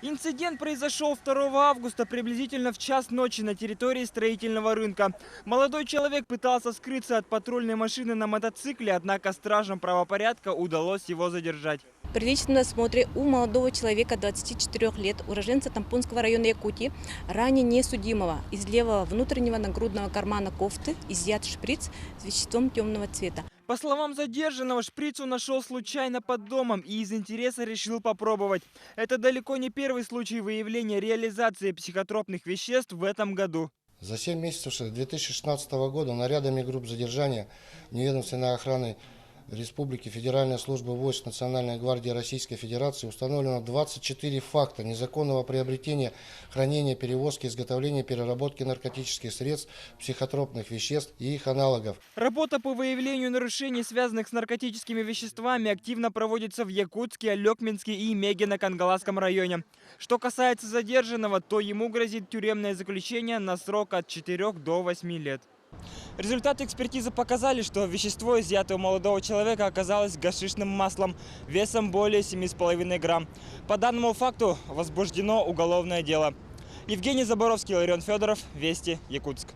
Инцидент произошел 2 августа приблизительно в час ночи на территории строительного рынка. Молодой человек пытался скрыться от патрульной машины на мотоцикле, однако стражам правопорядка удалось его задержать. При личном осмотре у молодого человека 24 лет, уроженца Тампунского района Якутии, ранее несудимого, из левого внутреннего нагрудного кармана кофты изъят шприц с веществом темного цвета. По словам задержанного, шприц он нашел случайно под домом и из интереса решил попробовать. Это далеко не первый случай выявления реализации психотропных веществ в этом году. За 7 месяцев 2016 года нарядами групп задержания неведомственной охраны Республики, Федеральной службы войск Национальной гвардии Российской Федерации установлено 24 факта незаконного приобретения, хранения, перевозки, изготовления, переработки наркотических средств, психотропных веществ и их аналогов. Работа по выявлению нарушений, связанных с наркотическими веществами, активно проводится в Якутске, Алекминске и Мегино-Кангаласском районе. Что касается задержанного, то ему грозит тюремное заключение на срок от 4 до 8 лет. Результаты экспертизы показали, что вещество, изъятое у молодого человека, оказалось гашишным маслом весом более 7,5 грамм. По данному факту возбуждено уголовное дело. Евгений Заборовский, Ларион Федоров, Вести, Якутск.